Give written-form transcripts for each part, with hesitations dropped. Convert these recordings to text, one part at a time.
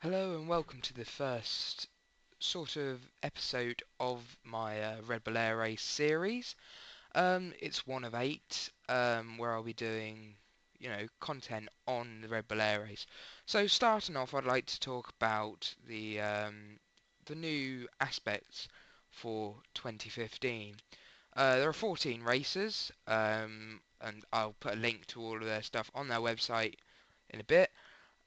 Hello and welcome to the first sort of episode of my Red Bull Air Race series. It's one of eight where I'll be doing, content on the Red Bull Air Race. So starting off, I'd like to talk about the new aspects for 2015. There are 14 races, and I'll put a link to all of their stuff on their website in a bit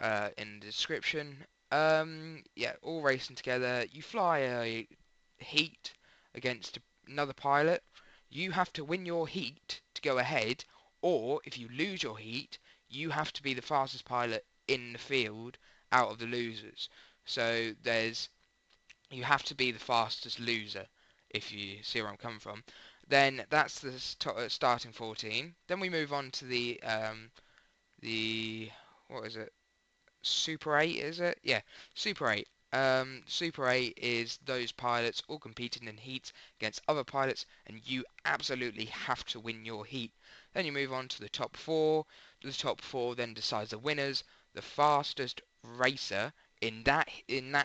in the description. Yeah, all racing together. You fly a heat against another pilot. You have to win your heat to go ahead, or if you lose your heat, you have to be the fastest pilot in the field out of the losers. So you have to be the fastest loser, if you see where I'm coming from. Then that's the starting 14. Then we move on to the what is it? Super 8, is it? Yeah, Super 8. Super 8 is those pilots all competing in heats against other pilots, and you absolutely have to win your heat. Then you move on to the top 4. The top 4 then decides the winners. The fastest racer in that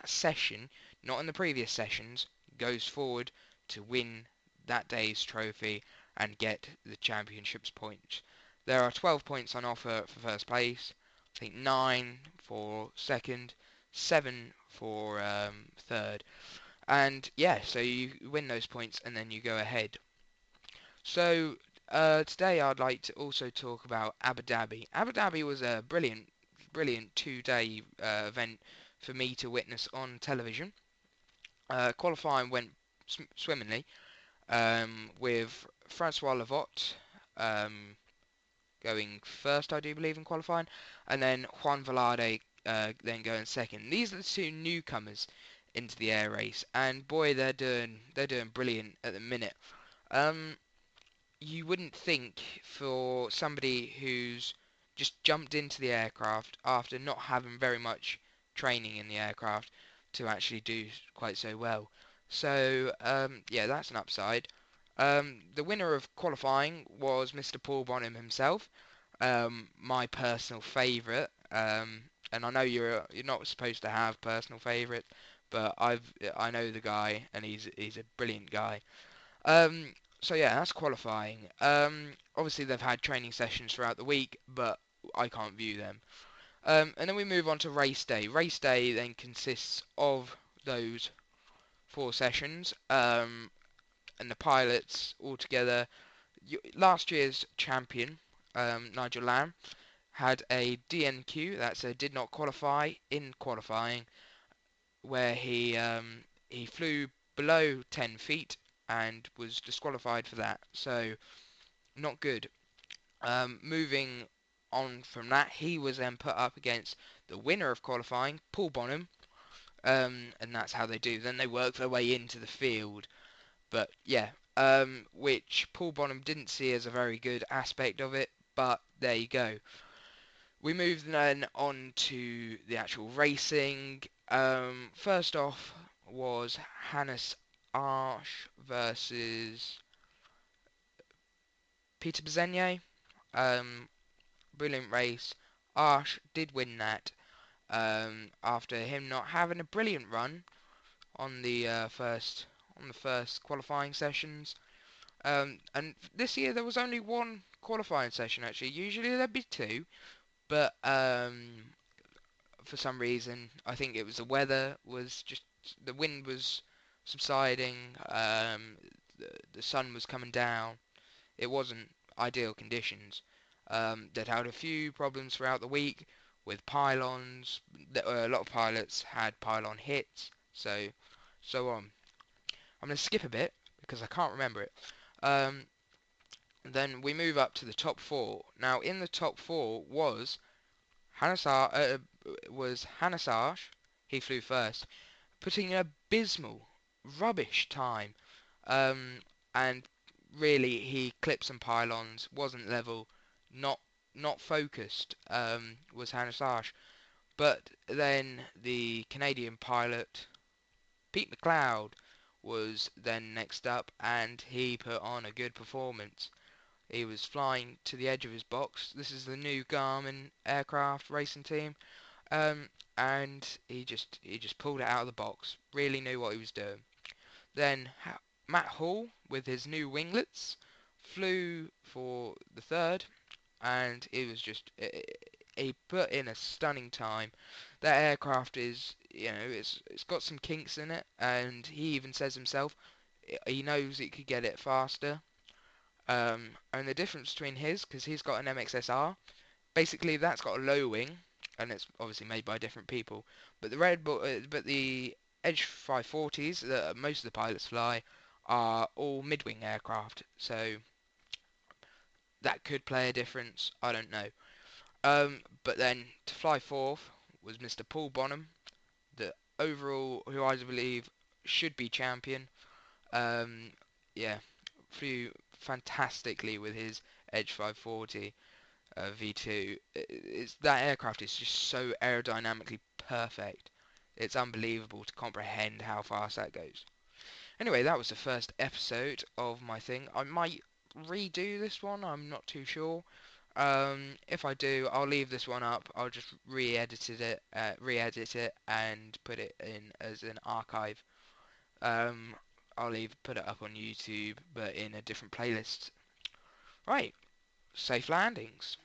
session, not in the previous sessions, goes forward to win that day's trophy and get the championship's points. There are 12 points on offer for first place. I think 9 for second, 7 for third. And yeah, so you win those points and then you go ahead. So today I'd like to also talk about Abu Dhabi. Abu Dhabi was a brilliant 2-day event for me to witness on television. Qualifying went swimmingly with Francois Levot um, going first, I do believe, in qualifying, and then Juan Velarde then going second. These are the two newcomers into the air race, and boy, they're doing brilliant at the minute. Um, you wouldn't think for somebody who's just jumped into the aircraft after not having very much training in the aircraft to actually do quite so well. So yeah, that's an upside. The winner of qualifying was Mr. Paul Bonham himself, my personal favourite. And I know you're not supposed to have personal favourite, but I know the guy, and he's a brilliant guy. So yeah, that's qualifying. Obviously they've had training sessions throughout the week, but I can't view them. And then we move on to race day. Race day then consists of those 4 sessions, and the pilots all together. Last year's champion, Nigel Lamb, had a DNQ, that's a did not qualify in qualifying, where he flew below 10 feet and was disqualified for that. So not good. Moving on from that, he was then put up against the winner of qualifying, Paul Bonham, and that's how they do. Then they work their way into the field. But yeah, which Paul Bonham didn't see as a very good aspect of it, but there you go. We move then on to the actual racing. First off was Hannes Arsch versus Peter Bezenier. Um, Brilliant race. Arsch did win that after him not having a brilliant run on the first qualifying sessions. And this year there was only one qualifying session actually. Usually there'd be two, but for some reason I think it was the weather was just the wind was subsiding. The sun was coming down. It wasn't ideal conditions. They'd had a few problems throughout the week with pylons. A lot of pilots had pylon hits, so on. I'm going to skip a bit because I can't remember it. Um, then we move up to the top 4. Now, in the top 4 was Hannes Arsch. He flew first, putting an abysmal, rubbish time. Um, and really, he clipped some pylons, wasn't level, not not focused. Was Hannes Arsch. But then the Canadian pilot Pete McLeod was then next up, and he put on a good performance. He was flying to the edge of his box. This is the new Garmin aircraft racing team. Um, and he just pulled it out of the box. Really knew what he was doing. Then Matt Hall with his new winglets flew for the third, and it was just he put in a stunning time. That aircraft is, it's got some kinks in it, and he even says himself he knows it could get it faster. And the difference between his, because he's got an MXSR, basically that's got a low wing, and it's obviously made by different people. But the Edge 540s that most of the pilots fly are all mid-wing aircraft, so that could play a difference. I don't know. But then to fly fourth was Mr. Paul Bonham, the overall, who I believe should be champion. Um, yeah, flew fantastically with his Edge 540 V2. That aircraft is just so aerodynamically perfect. It's unbelievable to comprehend how fast that goes. Anyway, that was the first episode of my thing. I might redo this one. I'm not too sure. If I do, I'll leave this one up. I'll just re-edit it, and put it in as an archive. Um, put it up on YouTube, but in a different playlist. Right, safe landings.